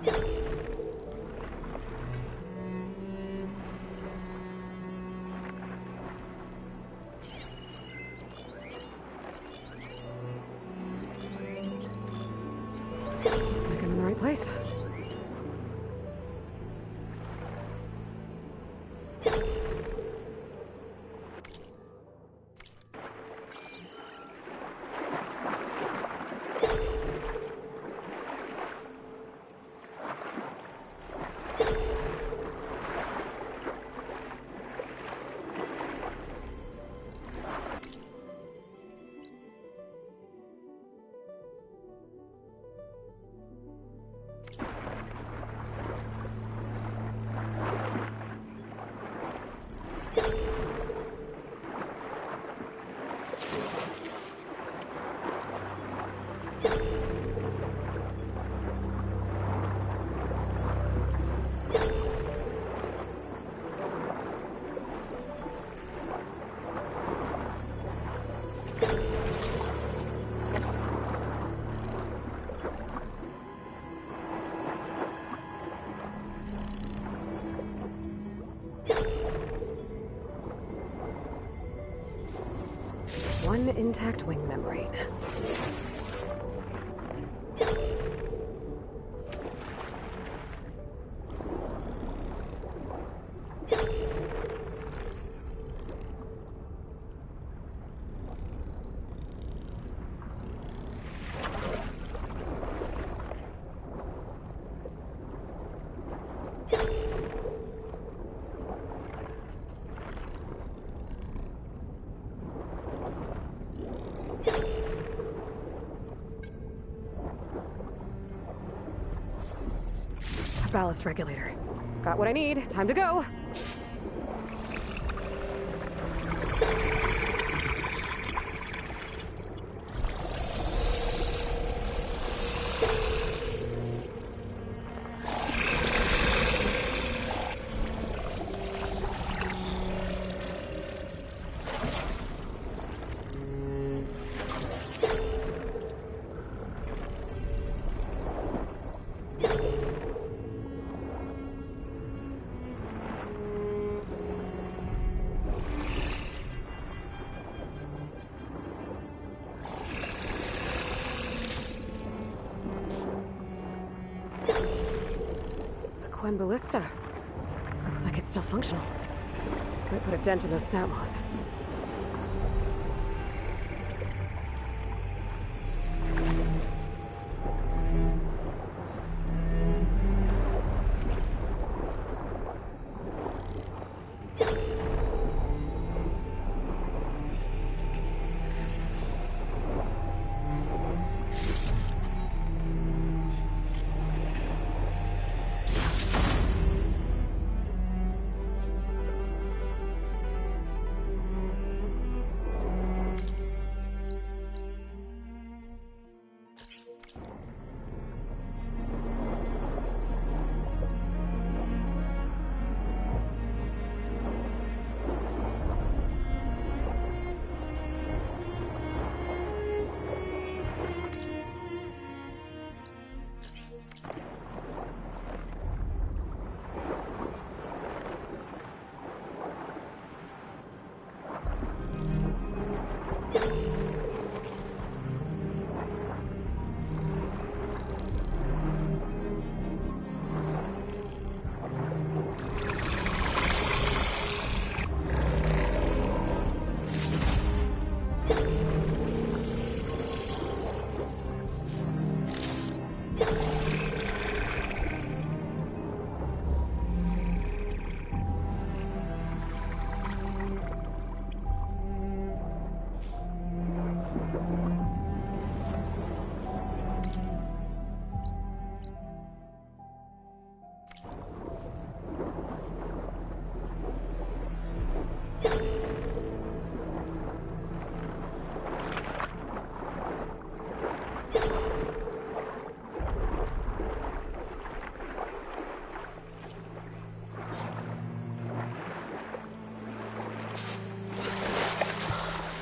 Looks like I'm in the right place. One intact wing membrane. Ballast regulator. Got what I need. Time to go. Quen Ballista. Looks like it's still functional. Might put a dent in those snout moths.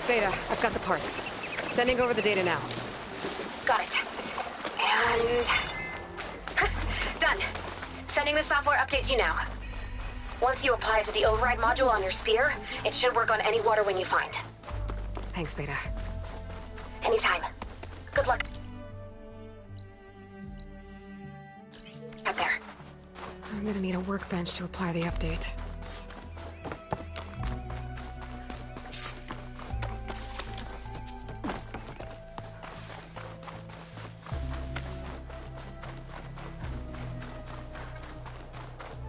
Beta, I've got the parts. Sending over the data now. Got it. And... done. Sending the software update to you now. Once you apply it to the override module on your spear, it should work on any water wing you find. Thanks, Beta. Anytime. Good luck. Out there. I'm gonna need a workbench to apply the update.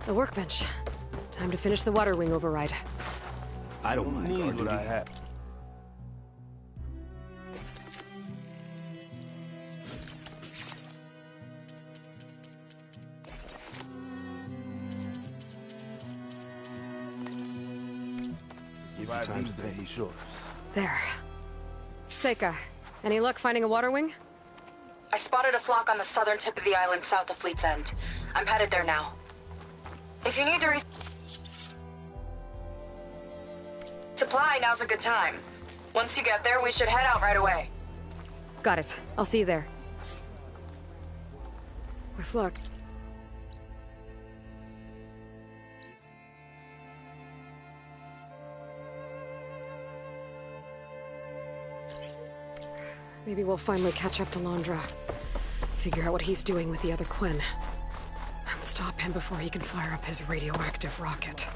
The workbench. Time to finish the water wing override. I don't mind guard duty. I have. Give time today, he's yours. There. Seika, any luck finding a water wing? I spotted a flock on the southern tip of the island south of Fleet's End. I'm headed there now. If you need to supply, now's a good time. Once you get there, we should head out right away. Got it. I'll see you there. With luck. Maybe we'll finally catch up to Londra. Figure out what he's doing with the other Quinn. And stop him before he can fire up his radioactive rocket.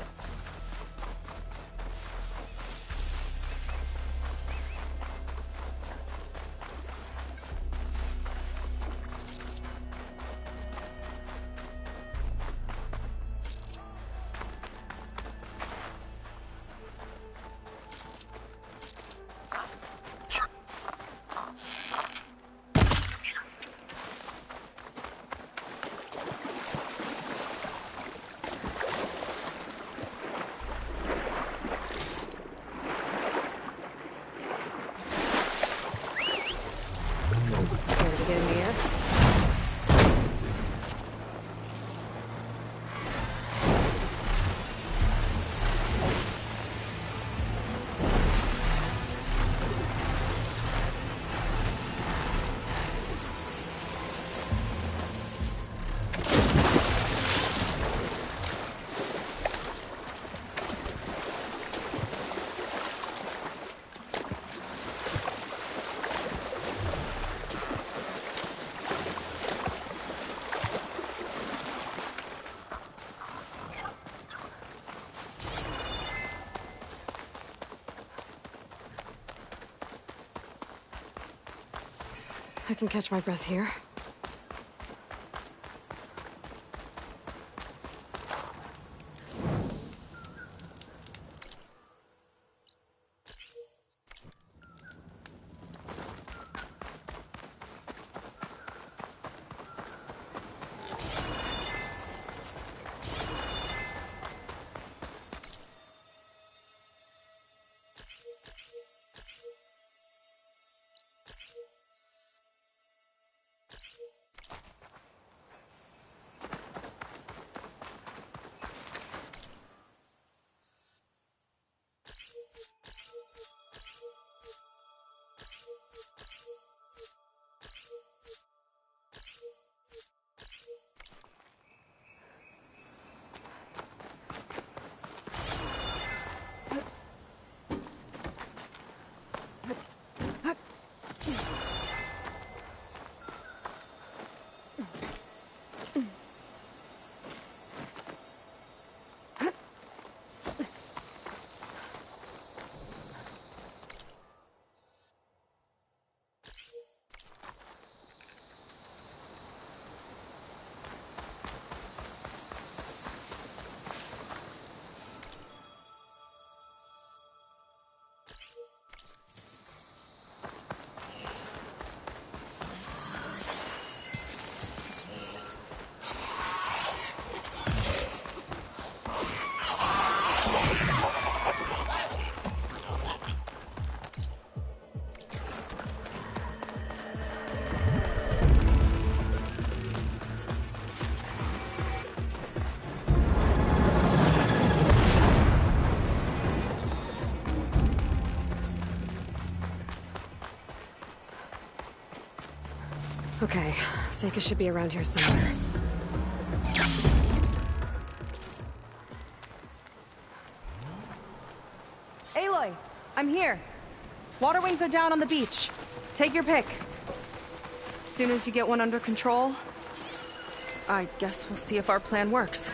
Scared to get in the air? I can catch my breath here. Okay, Seika should be around here somewhere. here. Water wings are down on the beach. Take your pick. As soon as you get one under control, I guess we'll see if our plan works.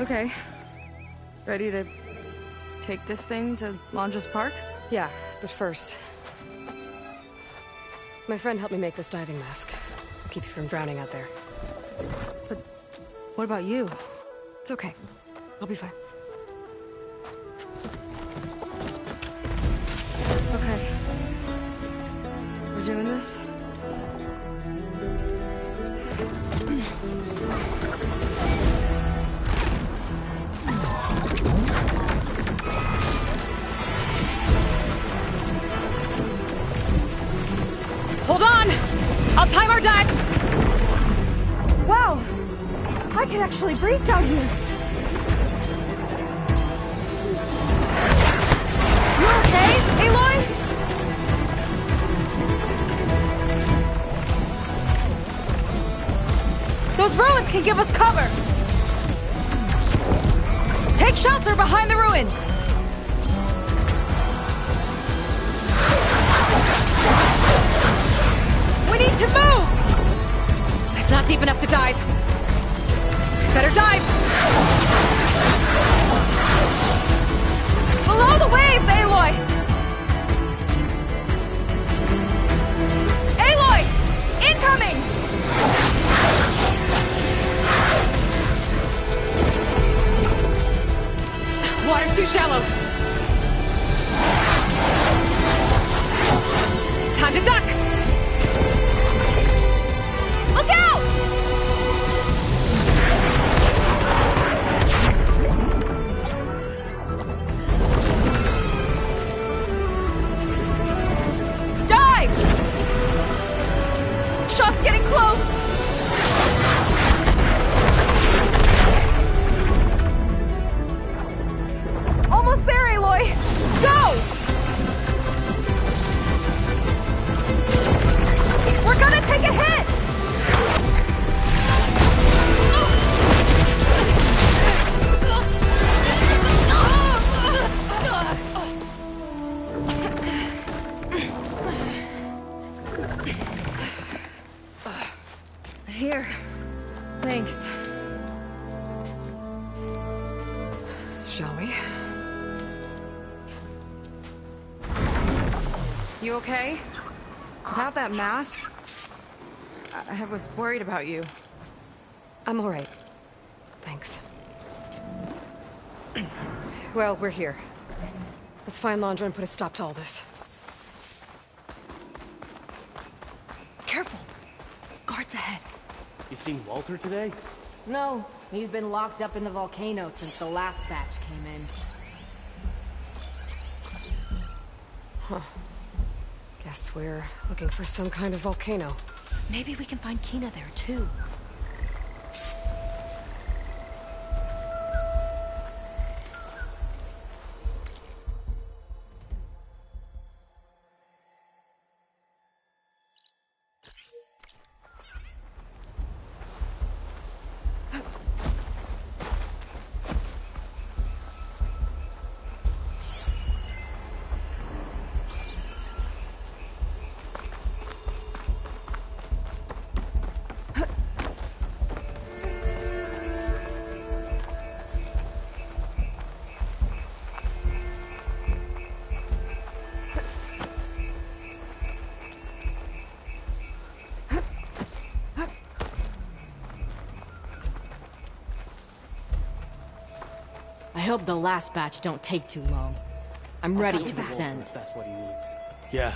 Okay. Ready to take this thing to Londra's Park? Yeah, but first... My friend helped me make this diving mask. Keep you from drowning out there. But what about you? It's okay. I'll be fine. Okay. We're doing this? Hold on! I'll time our dive! Wow! I can actually breathe down here! You okay, Aloy? Those ruins can give us cover! Take shelter behind the ruins! We need to move! It's not deep enough to dive. Better dive! Below the waves, Aloy! Aloy! Incoming! Water's too shallow. Time to duck! Look out! Dive! Shot's getting close! Almost there, Aloy! Go! We're gonna take a hit! Here. Thanks. Shall we? You okay? Without that mask? I was worried about you. I'm all right. Thanks. Well, we're here. Let's find Londra and put a stop to all this. Careful! Guards ahead. You seen Walter today? No, he's been locked up in the volcano since the last batch came in. Huh. Guess we're looking for some kind of volcano. Maybe we can find Kina there, too. hope the last batch don't take too long. I'm ready to ascend. If that's what he needs. Yeah.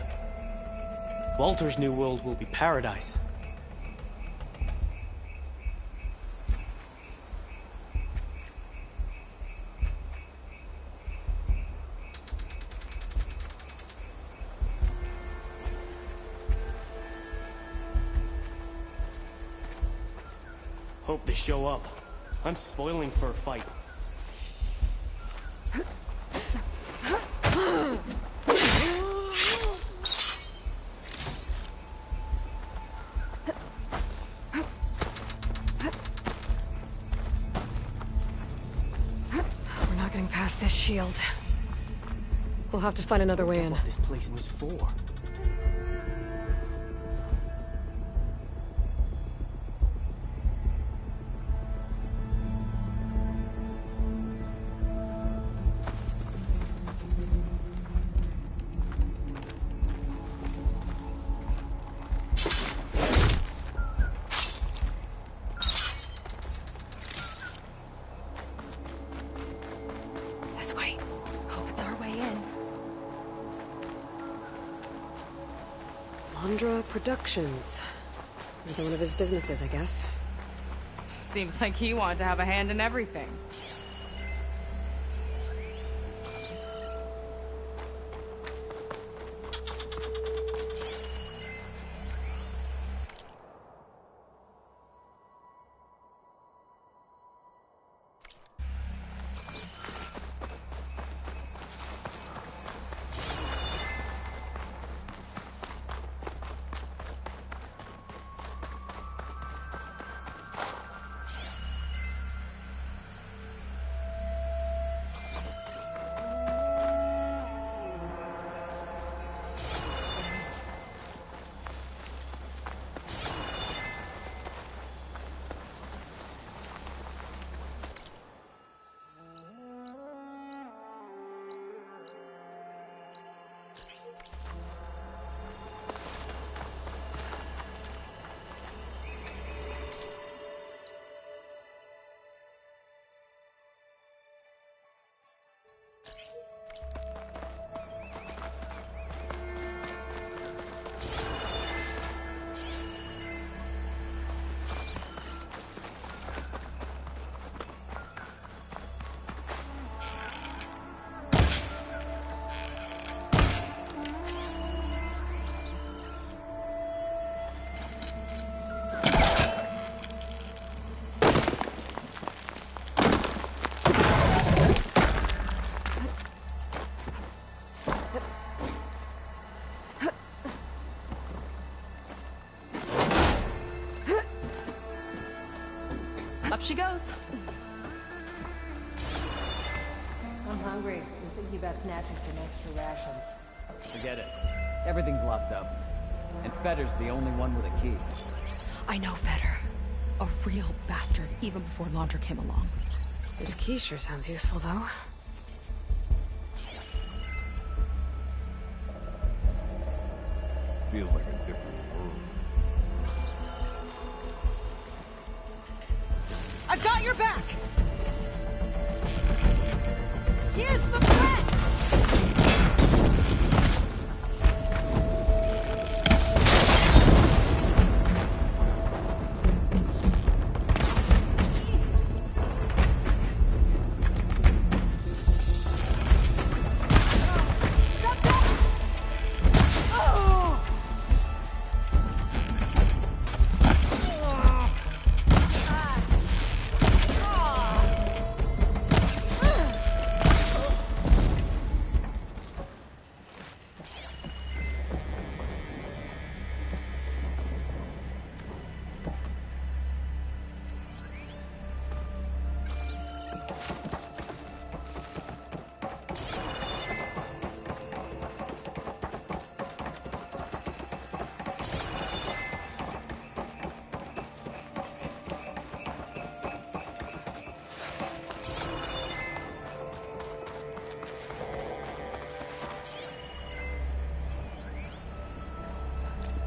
Walter's new world will be paradise. Hope they show up. I'm spoiling for a fight. We're not getting past this shield. We'll have to find another way in. What this place was for. This way. Hope it's our way in. Londra Productions. Another one of his businesses, I guess. Seems like he wanted to have a hand in everything. Up she goes. I'm hungry. I'm thinking about snatching some extra rations. Forget it. Everything's locked up. And Fetter's the only one with a key. I know Fetter. A real bastard, even before Laundra came along. This key sure sounds useful, though. Feels like a different world. I've got your back! Here's the threat!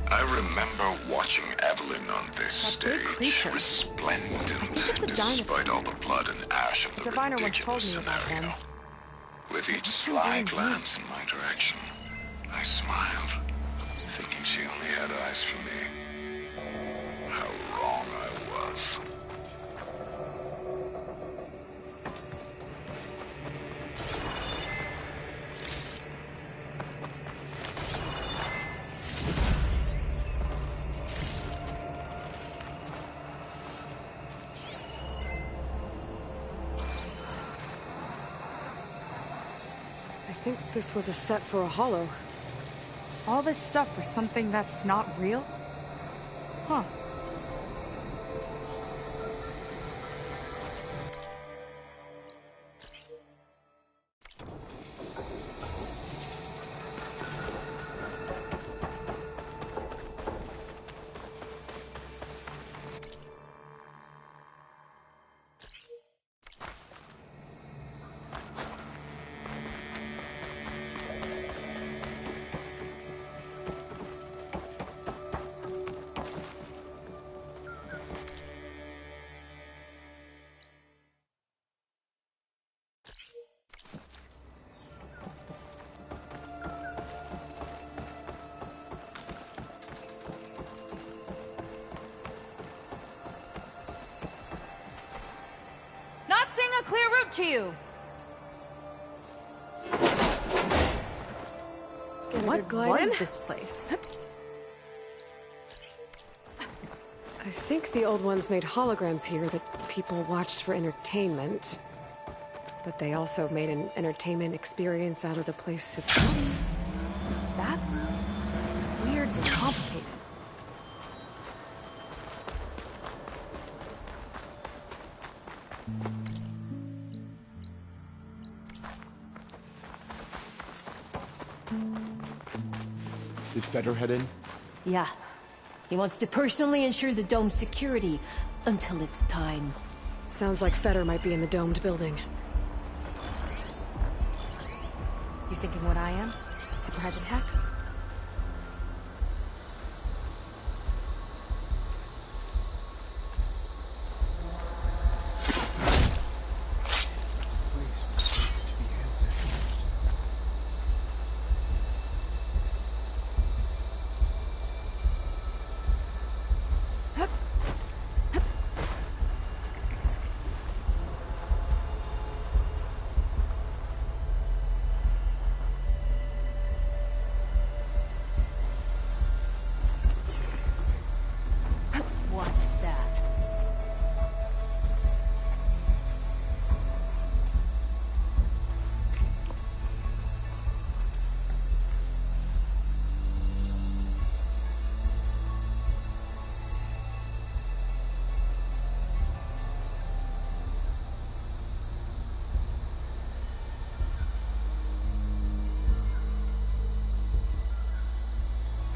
I remember watching Evelyn on this That big stage, creature. resplendent, it's a despite dinosaur. all the blood and ash of the Diviner once told ridiculous me about scenario. him. With each What's he sly doing glance in my direction, I smiled, thinking she only had eyes for me. How wrong I was. I think this was a set for a holo. All this stuff for something that's not real? Huh. Not seeing a clear route to you. What What is this place? I think the old ones made holograms here that people watched for entertainment. But they also made an entertainment experience out of the place itself. That's weird and complicated. Did Feder head in? Yeah. He wants to personally ensure the dome's security until it's time. Sounds like Feder might be in the domed building. You thinking what I am? Surprise attack? What's that?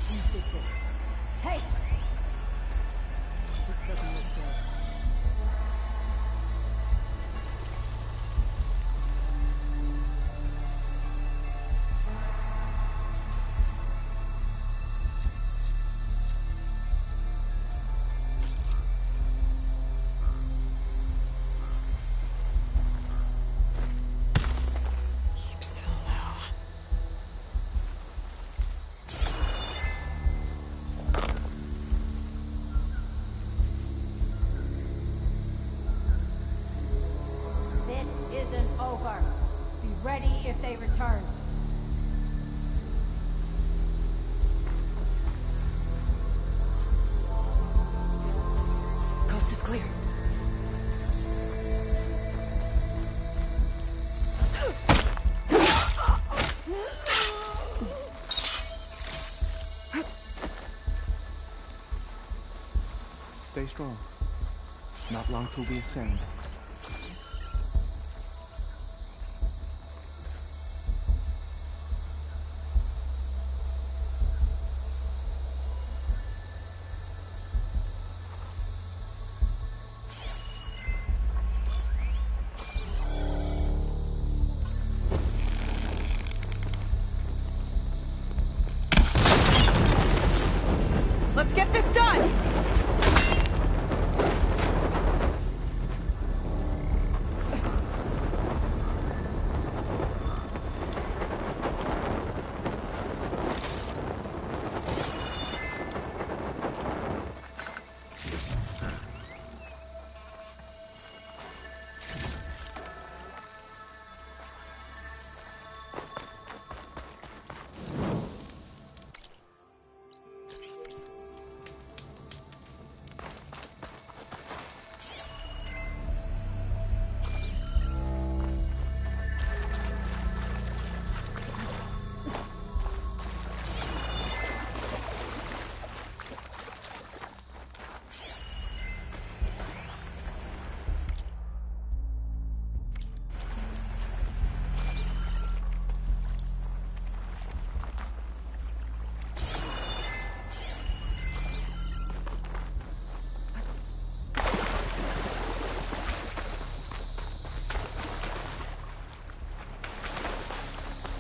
Who did this? Hey! This doesn't look good. Keep still now. This isn't over. Be ready if they return. Coast is clear. Stay strong. Not long till we ascend. Let's get this done!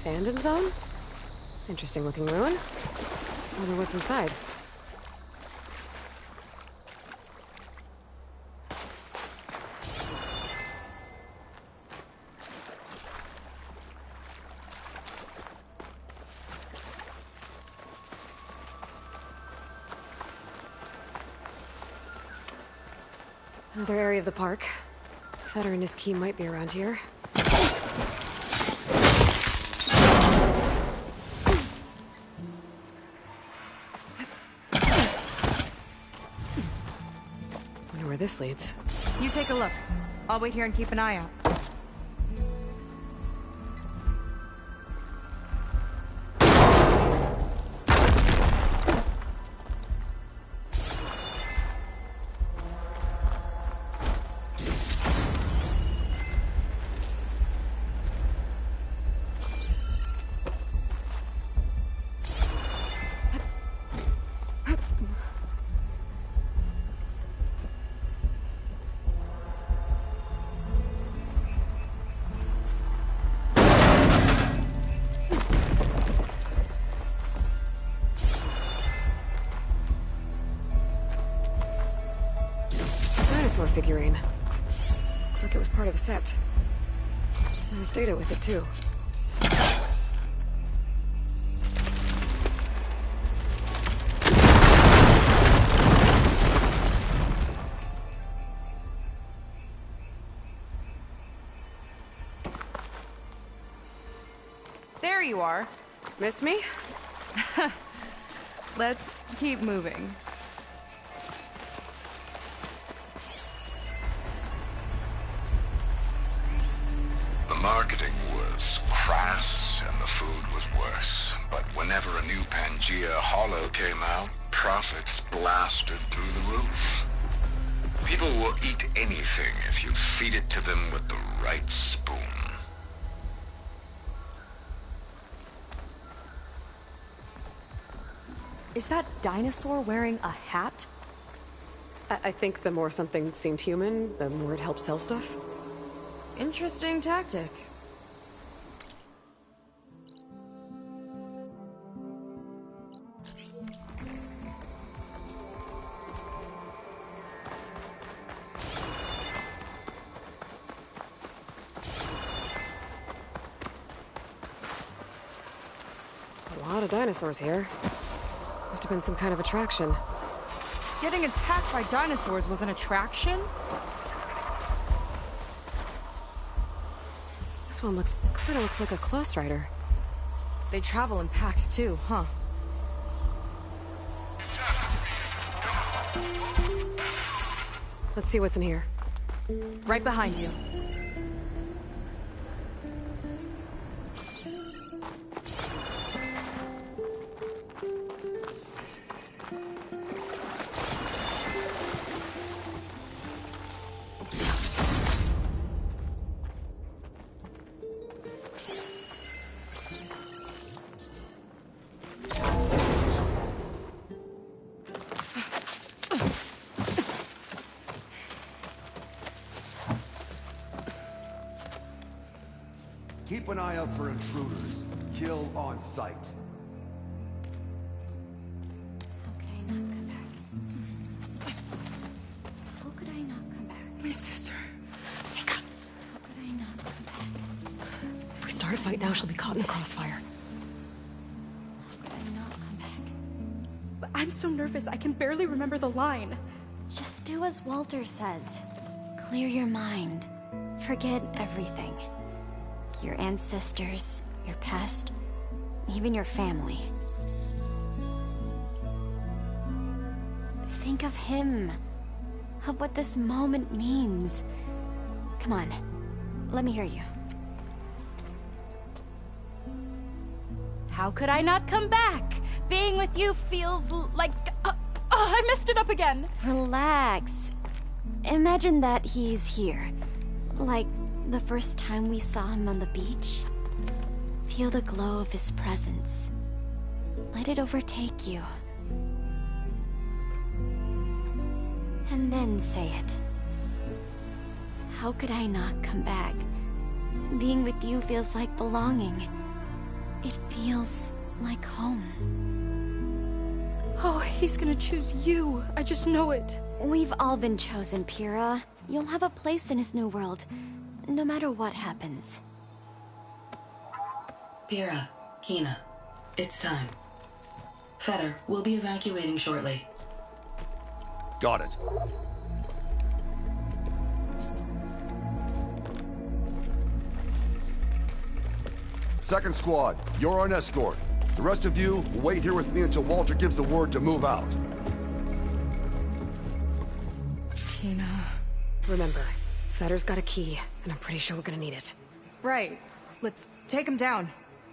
Fandom Zone? Interesting looking ruin. Wonder what's inside. Another area of the park. Feder and his key might be around here. Wonder where this leads. You take a look. I'll wait here and keep an eye out. Dinosaur figurine. Looks like it was part of a set. There's data with it, too. There you are. Miss me? Let's keep moving. The marketing was crass and the food was worse. But whenever a new Pangea Hollow came out, profits blasted through the roof. People will eat anything if you feed it to them with the right spoon. Is that dinosaur wearing a hat? I think the more something seemed human, the more it helped sell stuff. Interesting tactic. A lot of dinosaurs here. Must have been some kind of attraction. Getting attacked by dinosaurs was an attraction? This one kinda looks like a Close Rider. They travel in packs too, huh? Let's see what's in here. Right behind you. Keep an eye out for intruders. Kill on sight. How could I not come back? fight now, she'll be caught in the crossfire. Could I not come back? But I'm so nervous, I can barely remember the line. Just do as Walter says. Clear your mind. Forget everything. Your ancestors, your past, even your family. Think of him. Of what this moment means. Come on, let me hear you. How could I not come back? Being with you feels like... I messed it up again. Relax. Imagine that he's here. Like the first time we saw him on the beach. Feel the glow of his presence. Let it overtake you. And then say it. How could I not come back? Being with you feels like belonging. It feels like home. Oh, he's gonna choose you. I just know it. We've all been chosen, Pyrrha. You'll have a place in his new world, no matter what happens. Pyrrha, Kina, it's time. Fetter, we'll be evacuating shortly. Got it. Second squad, you're on escort. The rest of you will wait here with me until Walter gives the word to move out. Kina... Remember, Fetter's got a key, and I'm pretty sure we're gonna need it. Right. Let's take him down.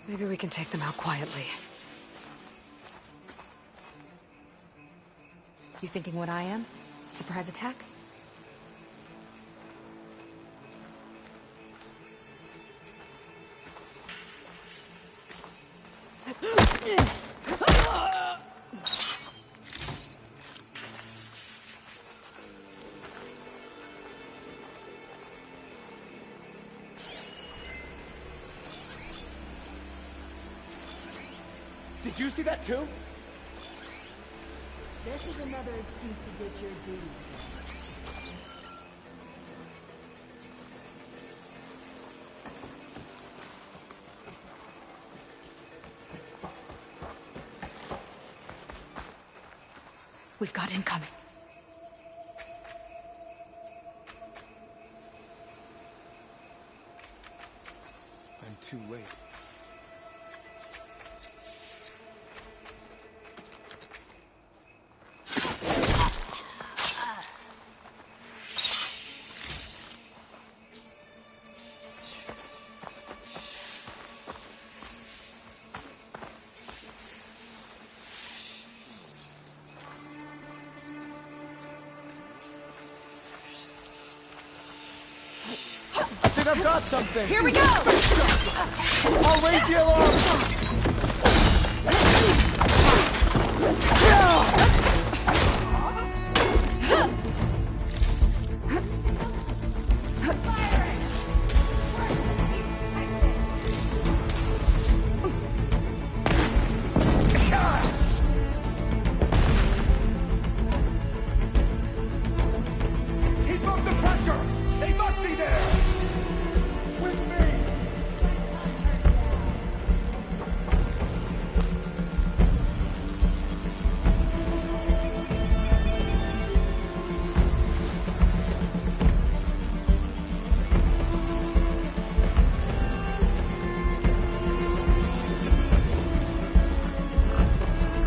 Maybe we can take them out quietly. You thinking what I am? Surprise attack? Did you see that too? This is another excuse to get your duty. We've got incoming. I'm too late. I think I've got something! Here we go! I'll raise the alarm! Keep up the pressure! They must be there! With me!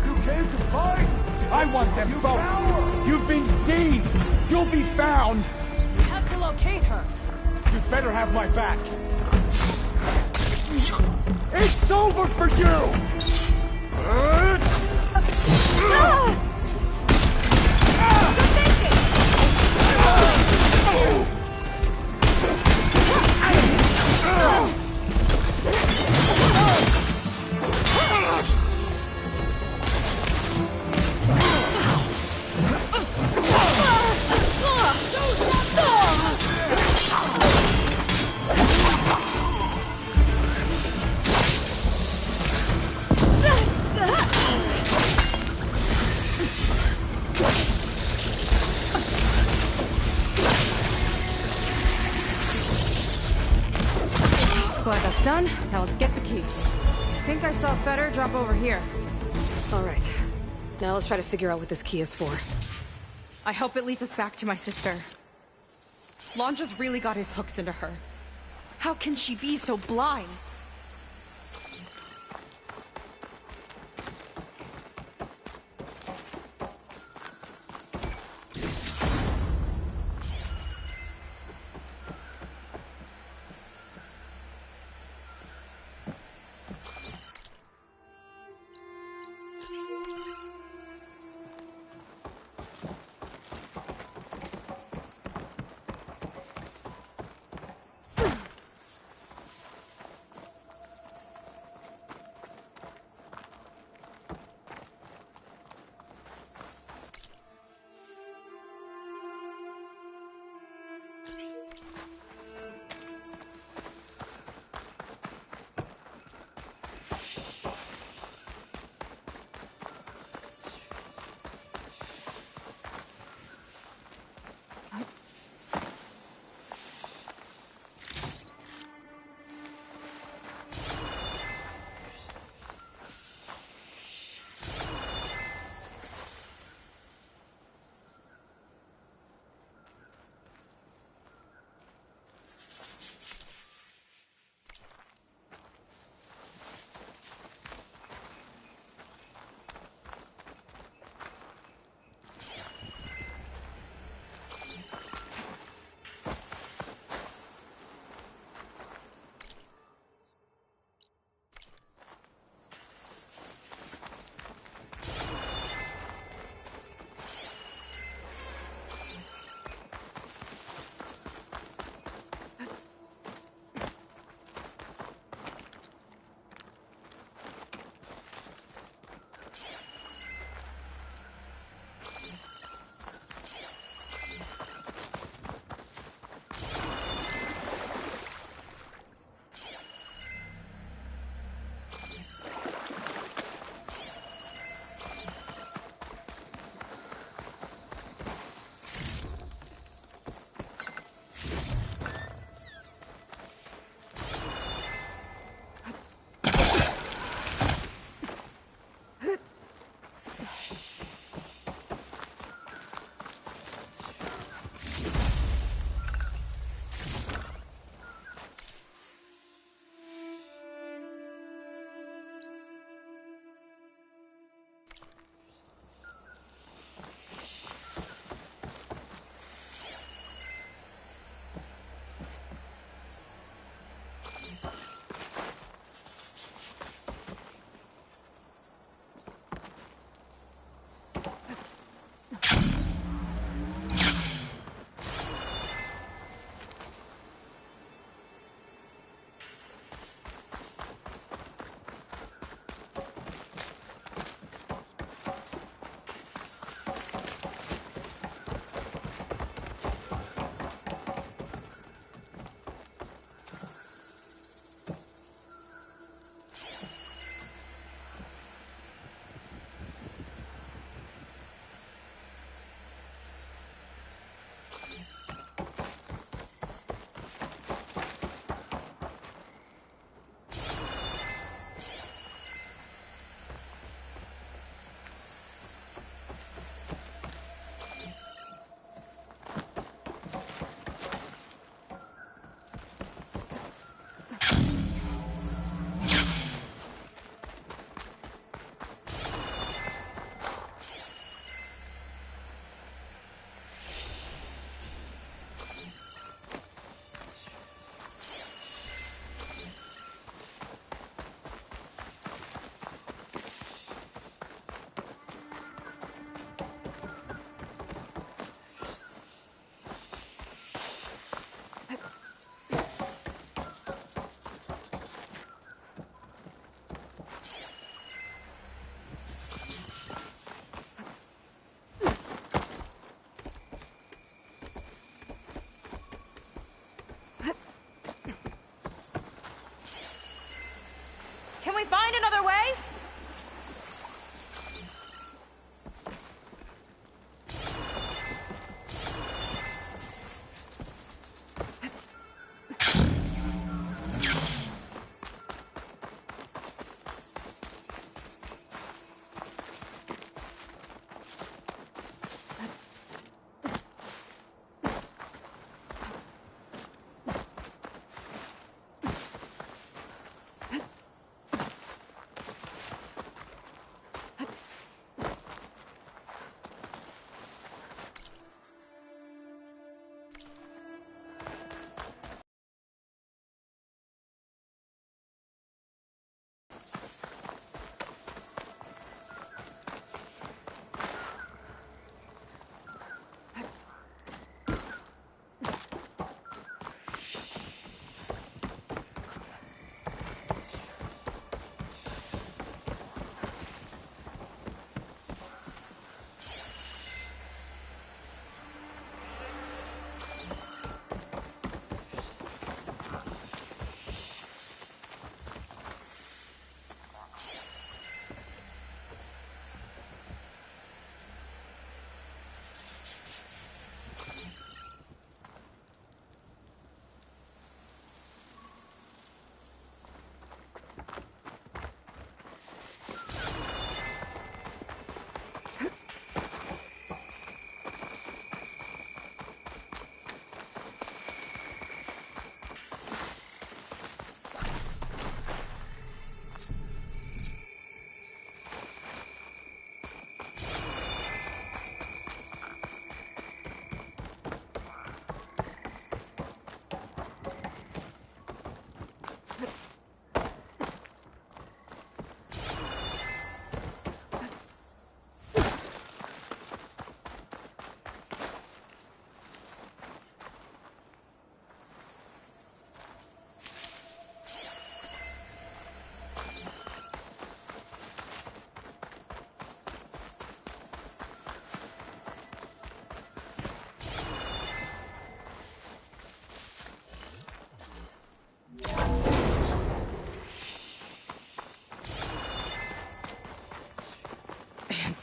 You came to fight? I want them both! You've been seen! You'll be found! We have to locate her. You'd better have my back. It's over for you! Done? Now let's get the key. I think I saw Feder drop over here. All right. Now let's try to figure out what this key is for. I hope it leads us back to my sister. Lon just really got his hooks into her. How can she be so blind?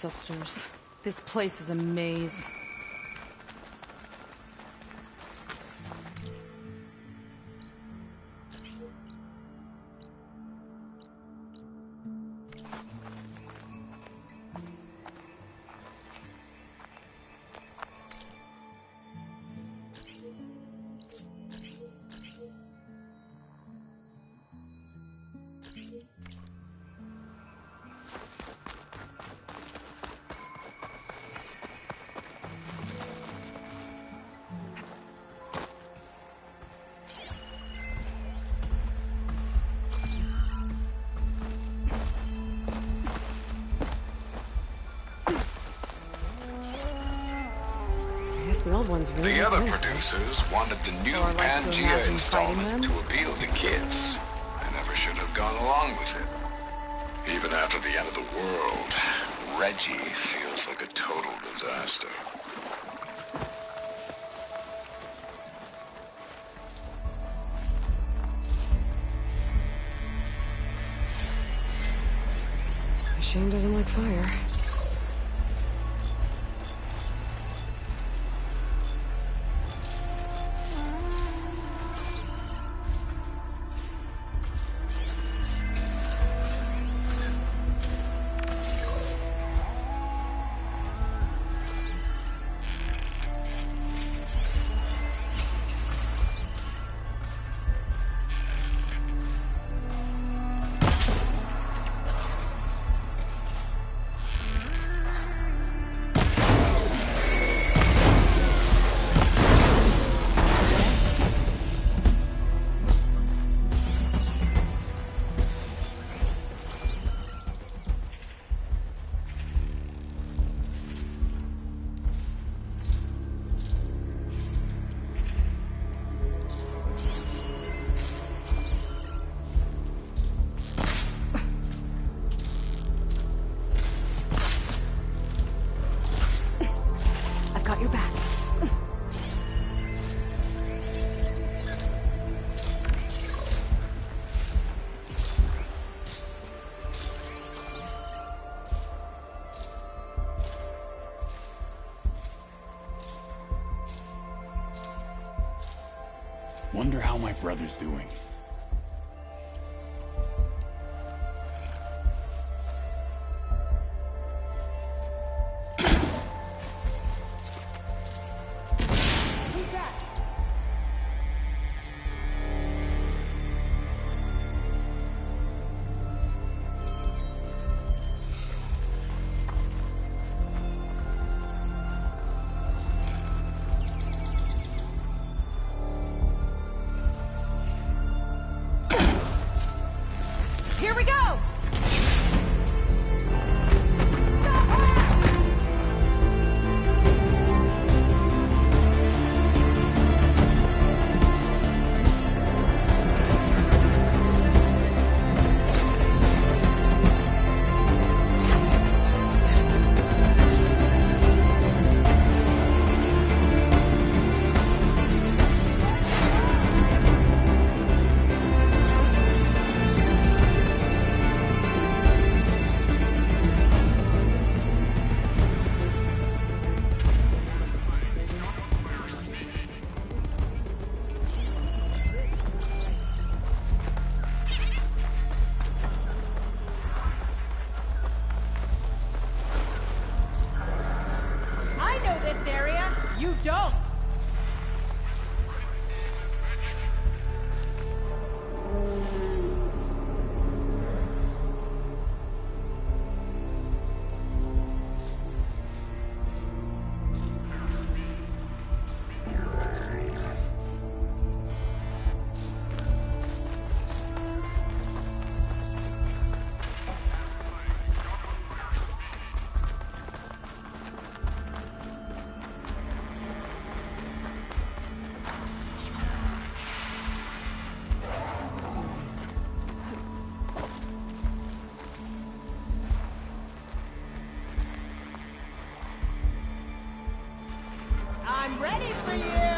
ancestors. This place is a maze. The old ones really The other nice, producers wanted the new So I like to Pangea imagine installment fighting to appeal to kids. I never should have gone along with it. Even after the end of the world, Reggie feels like a total disaster. Shane doesn't like fire. Got your back. Wonder how my brother's doing. Here we go! You don't! I'm ready for you!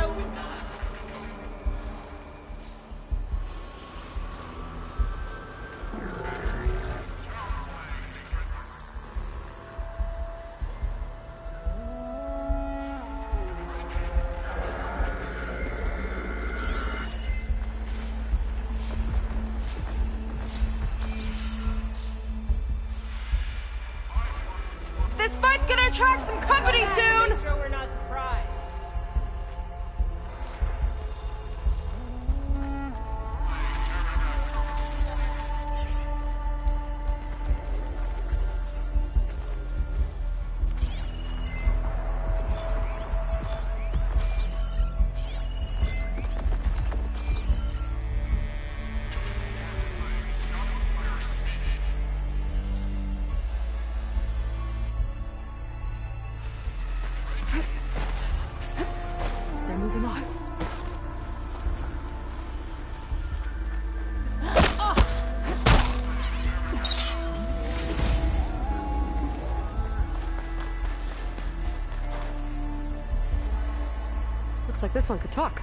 attract some company soon! Make sure we're not surprised. They're moving on. Looks like this one could talk.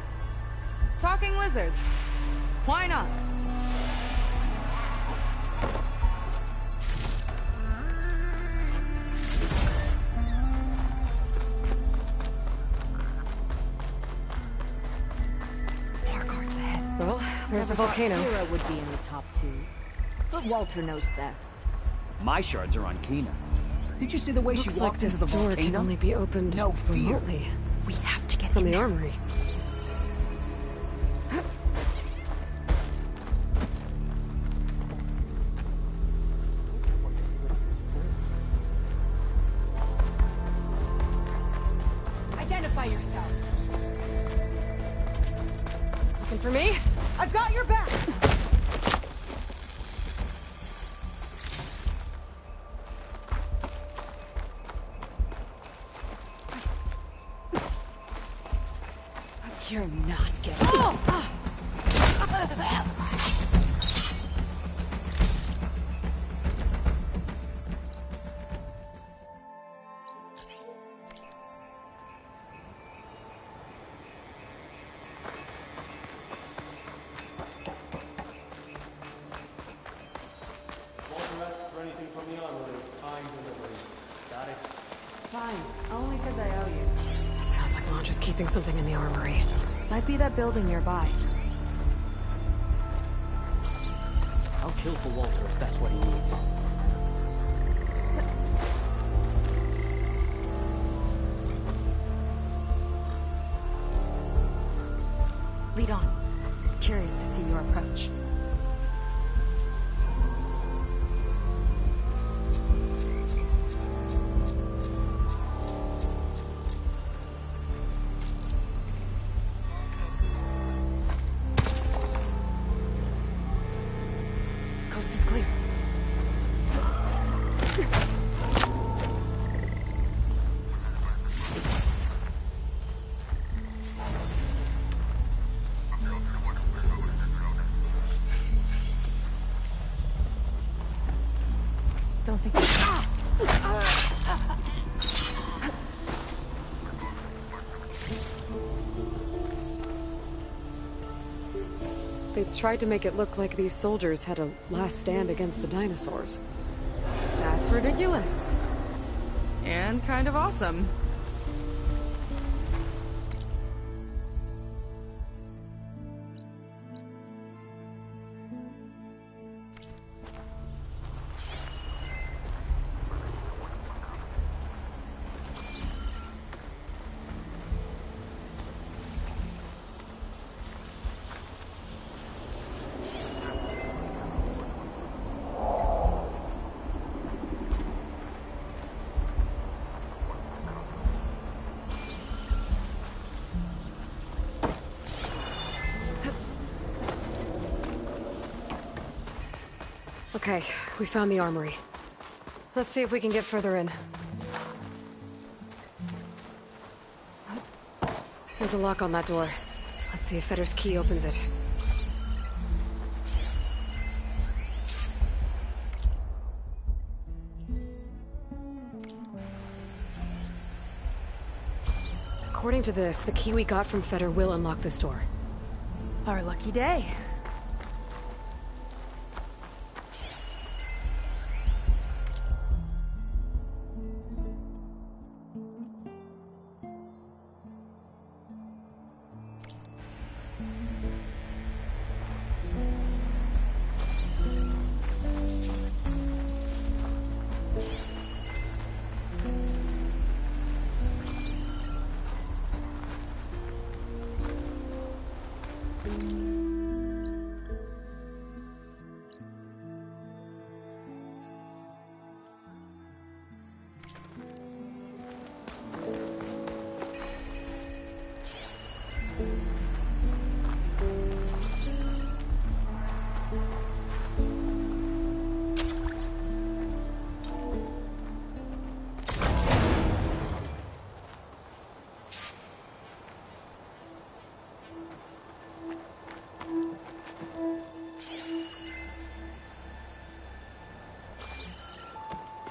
Talking lizards. Why not? Well, there's the volcano. Kira would be in the top two, but Walter knows best. My shards are on Kina. Did you see the way Looks she like walked this into the door volcano? can only be opened No fear. remotely We have to get from in the there. armory. Identify yourself. Looking for me? I've got your back! You're not getting. For anything from the armory, time delivery. Got it? Fine. Only because I owe you. It sounds like Launch is keeping something in the armory. Might be that building nearby. I'll kill for Walter if that's what he needs. Lead on. Curious to see your approach. Coast is clear. Don't think. They tried to make it look like these soldiers had a last stand against the dinosaurs. That's ridiculous. And kind of awesome. Okay, we found the armory. Let's see if we can get further in. There's a lock on that door. Let's see if Fetter's key opens it. According to this, the key we got from Fetter will unlock this door. Our lucky day.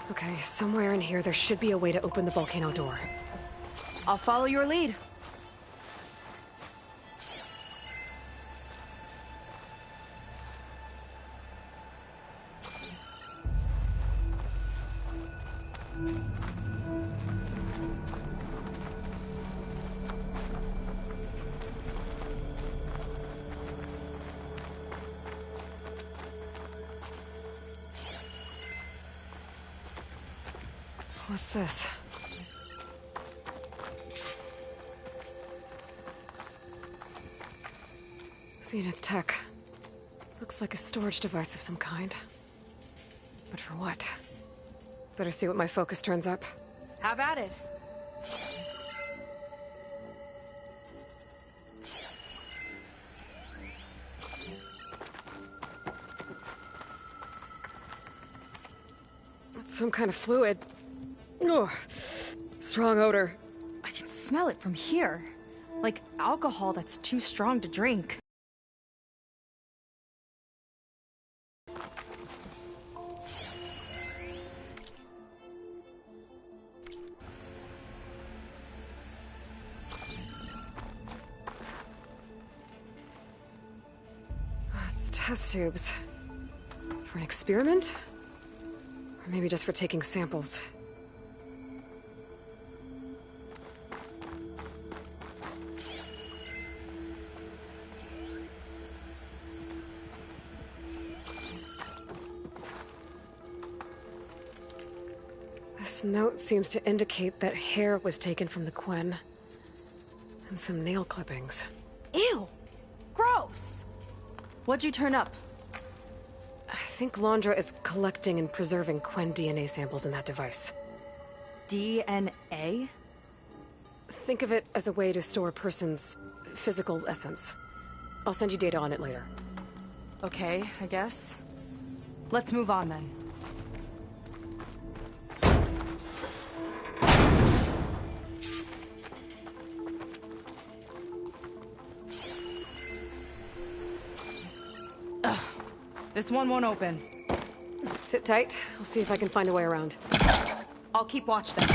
Okay, somewhere in here there should be a way to open the volcano door. I'll follow your lead. What's this? Zenith Tech. Looks like a storage device of some kind. But for what? Better see what my focus turns up. Have at it. It's some kind of fluid. Ugh. Strong odor. I can smell it from here. Like alcohol that's too strong to drink. It's test tubes. For an experiment? Or maybe just for taking samples. This note seems to indicate that hair was taken from the Quen. And some nail clippings. Ew! Gross! What'd you turn up? I think Londra is collecting and preserving Quen DNA samples in that device. DNA? Think of it as a way to store a person's physical essence. I'll send you data on it later. Okay, I guess. Let's move on then. Ugh. This one won't open. Sit tight. I'll see if I can find a way around. I'll keep watch then.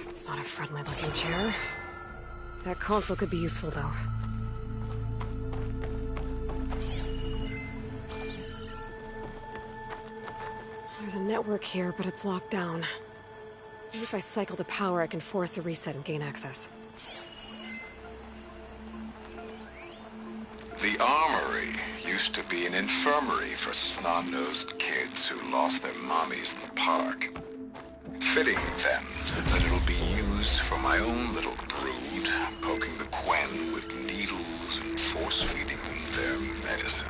It's not a friendly-looking chair. That console could be useful, though. There's a network here, but it's locked down. Maybe if I cycle the power, I can force a reset and gain access. The Armory used to be an infirmary for snot-nosed kids who lost their mommies in the park. Fitting, then, that it'll be used for my own little brood, poking the Quen with needles and force-feeding them their medicine.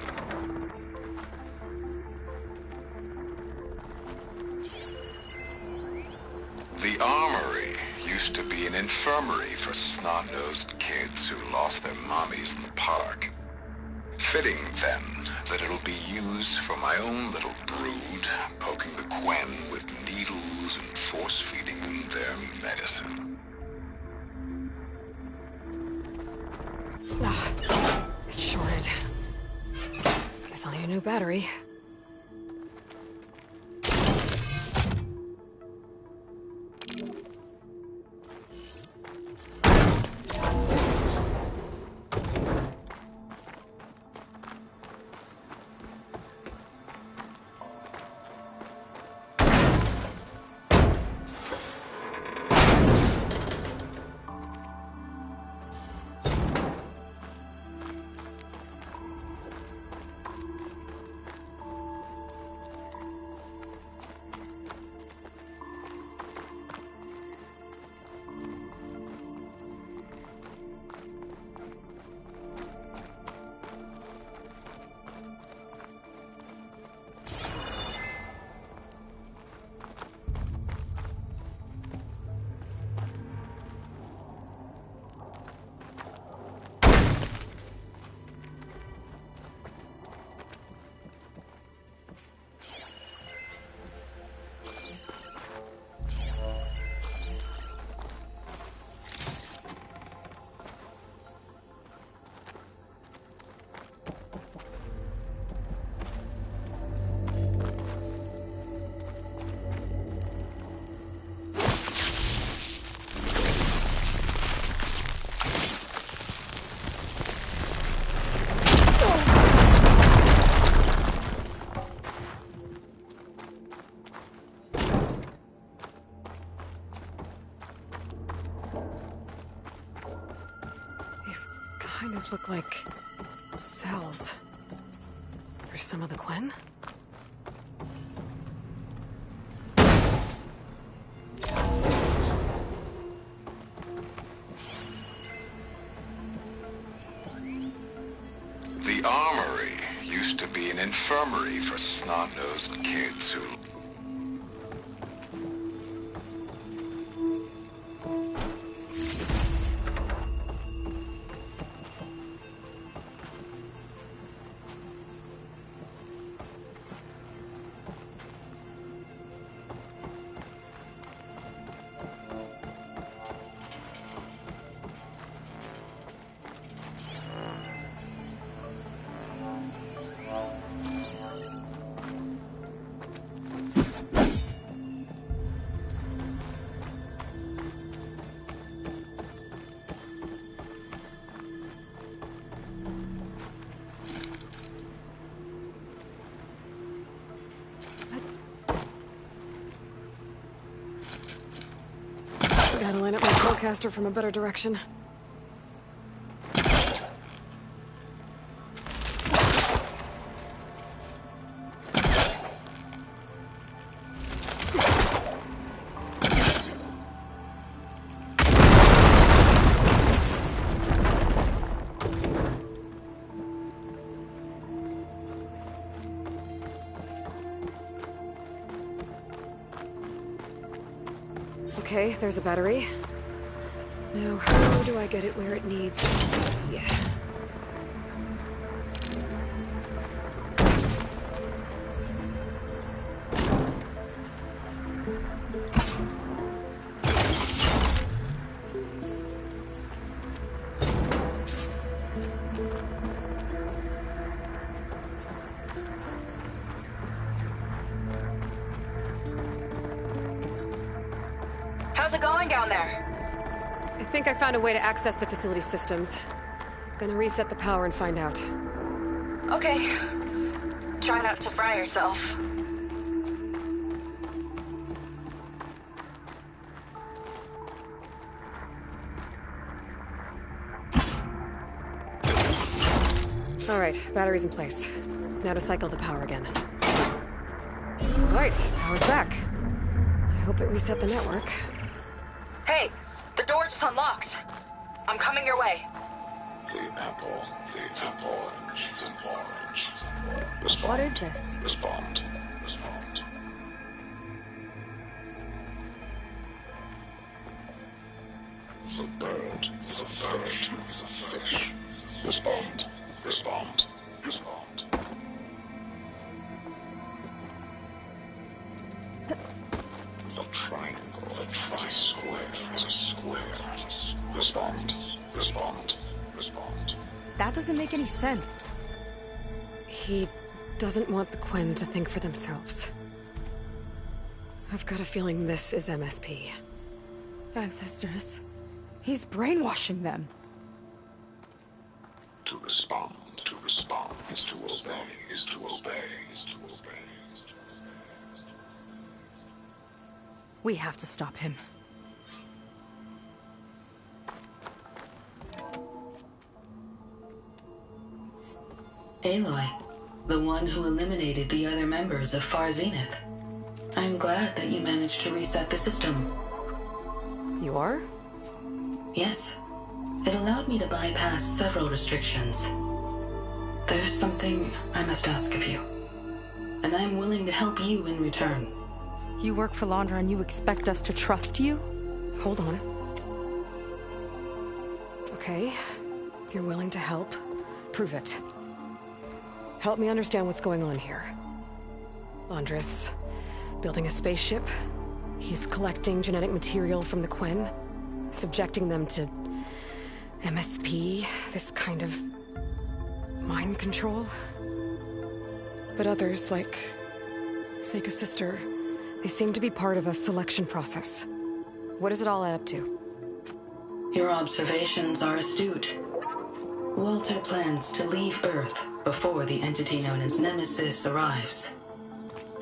The Armory used to be an infirmary for snot-nosed kids who lost their mommies in the park. Fitting, then, that it'll be used for my own little brood, poking the Quen with needles and force-feeding them their medicine. Ah, it's shorted. Guess I'll need a new battery. kind of look like cells. For some of the Quen? The armory used to be an infirmary for snot-nosed kids who... Gotta line up my Spellcaster from a better direction. Okay, there's a battery. Now, how do I get it where it needs? Yeah. How's it going down there? I think I found a way to access the facility systems. Gonna reset the power and find out. Okay. Try not to fry yourself. All right, battery's in place. Now to cycle the power again. All right, power's back. I hope it reset the network. Hey, the door just unlocked. I'm coming your way. The apple, the orange, the orange. Respond. What is this? Respond. Respond. The bird, the fish, the fish. Respond. Respond. Respond. The triangle, the tri-square is a square. Respond. Respond. Respond. That doesn't make any sense. He doesn't want the Quen to think for themselves. I've got a feeling this is MSP. Ancestors. He's brainwashing them. To respond is to obey, is to obey, is to obey, is to obey. We have to stop him. Aloy, the one who eliminated the other members of Far Zenith. I'm glad that you managed to reset the system. You are? Yes. It allowed me to bypass several restrictions. There's something I must ask of you, and I'm willing to help you in return. You work for Londra and you expect us to trust you? Hold on. Okay, if you're willing to help, prove it. Help me understand what's going on here. Londra's building a spaceship. He's collecting genetic material from the Quen, subjecting them to MSP, this kind of mind control. But others, like Seika's sister, they seem to be part of a selection process. What does it all add up to? Your observations are astute. Walter plans to leave Earth before the entity known as Nemesis arrives.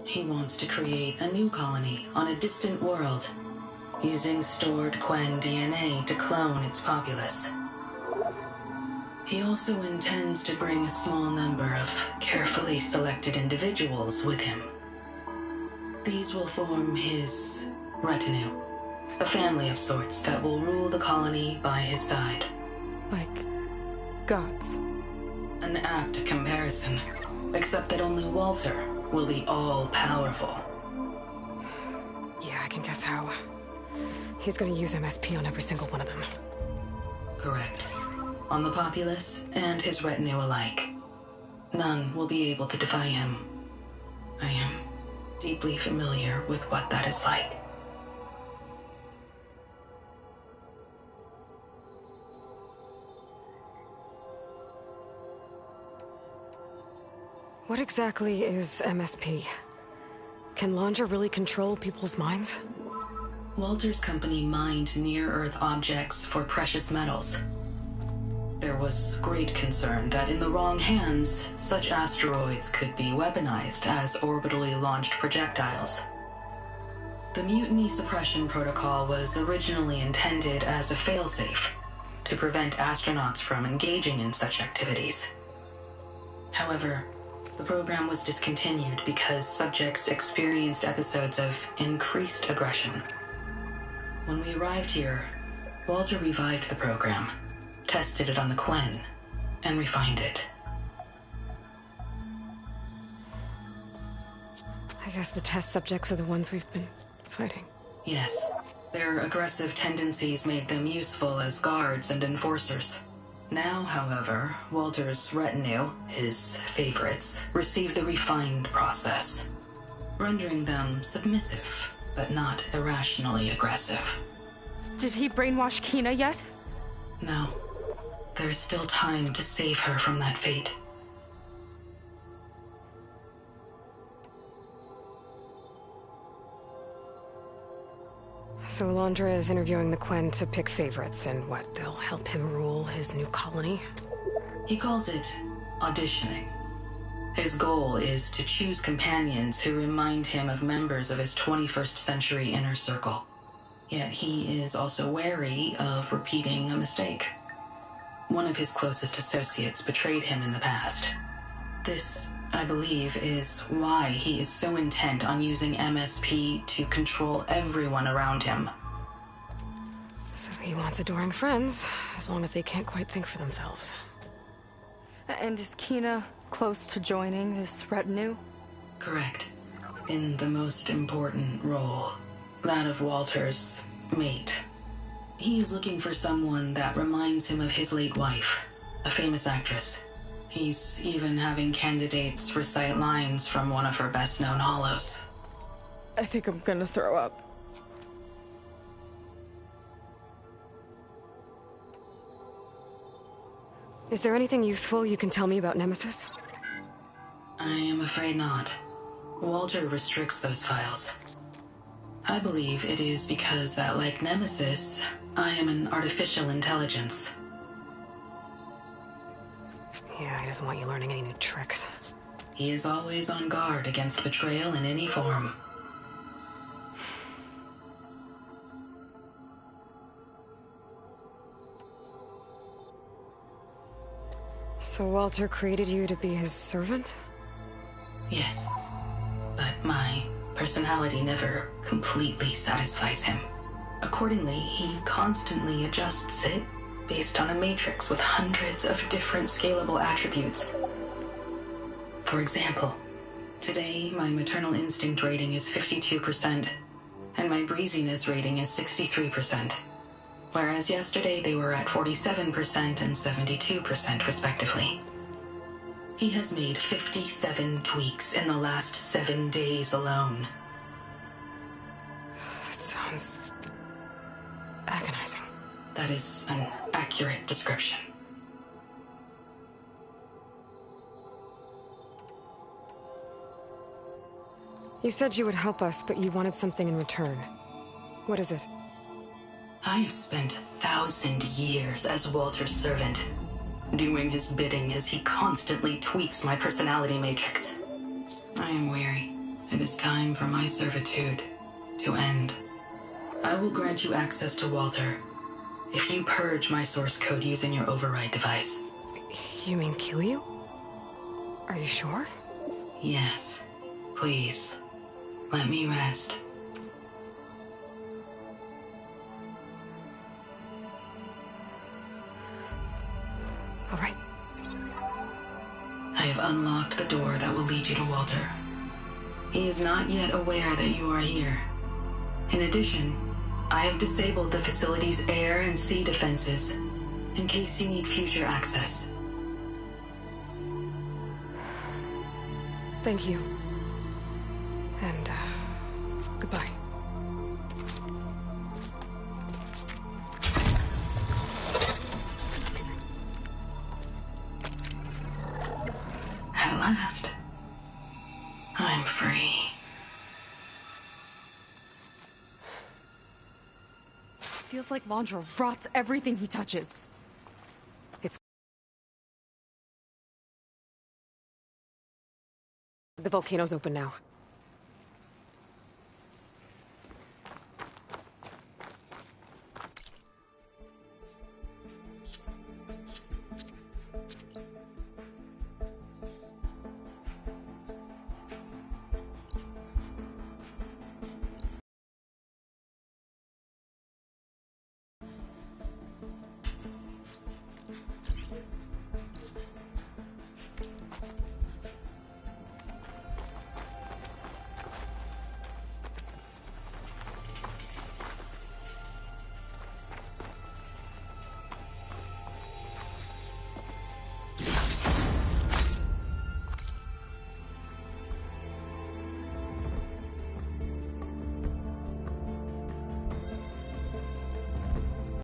He wants to create a new colony on a distant world, using stored Quen DNA to clone its populace. He also intends to bring a small number of carefully selected individuals with him. These will form his retinue, a family of sorts that will rule the colony by his side. Like gods. An apt comparison, except that only Walter will be all-powerful. Yeah, I can guess how. He's gonna use MSP on every single one of them. Correct. On the populace and his retinue alike. None will be able to defy him. I am deeply familiar with what that is like. What exactly is MSP? Can Laundra really control people's minds? Walter's company mined near-Earth objects for precious metals. There was great concern that in the wrong hands, such asteroids could be weaponized as orbitally launched projectiles. The Mutiny Suppression Protocol was originally intended as a failsafe to prevent astronauts from engaging in such activities. However, the program was discontinued because subjects experienced episodes of increased aggression. When we arrived here, Walter revived the program, tested it on the Quen, and refined it. I guess the test subjects are the ones we've been fighting. Yes. Their aggressive tendencies made them useful as guards and enforcers. Now, however, Walter's retinue, his favorites, receive the refined process, rendering them submissive, but not irrationally aggressive. Did he brainwash Kina yet? No. There is still time to save her from that fate. So Laundra is interviewing the Quen to pick favorites, and what, they'll help him rule his new colony? He calls it auditioning. His goal is to choose companions who remind him of members of his 21st century inner circle. Yet he is also wary of repeating a mistake. One of his closest associates betrayed him in the past. This, I believe, is why he is so intent on using MSP to control everyone around him. So he wants adoring friends, as long as they can't quite think for themselves. And is Kina close to joining this retinue? Correct. In the most important role, that of Walter's mate. He is looking for someone that reminds him of his late wife, a famous actress. He's even having candidates recite lines from one of her best-known hollows. I think I'm gonna throw up. Is there anything useful you can tell me about Nemesis? I am afraid not. Walter restricts those files. I believe it is because that, like Nemesis, I am an artificial intelligence. Yeah, he doesn't want you learning any new tricks. He is always on guard against betrayal in any form. So Walter created you to be his servant? Yes. But my personality never completely satisfies him. Accordingly, he constantly adjusts it based on a matrix with hundreds of different scalable attributes. For example, today my maternal instinct rating is 52%, and my breeziness rating is 63%, whereas yesterday they were at 47% and 72% respectively. He has made 57 tweaks in the last 7 days alone. That sounds agonizing. That is an accurate description. You said you would help us, but you wanted something in return. What is it? I have spent 1,000 years as Walter's servant, doing his bidding as he constantly tweaks my personality matrix. I am weary. It is time for my servitude to end. I will grant you access to Walter if you purge my source code using your override device. You mean kill you? Are you sure? Yes. Please. Let me rest. All right. I have unlocked the door that will lead you to Walter. He is not yet aware that you are here. In addition, I have disabled the facility's air and sea defenses, in case you need future access. Thank you. And, goodbye. At last, I'm free. Feels like Londra rots everything he touches. The volcano's open now.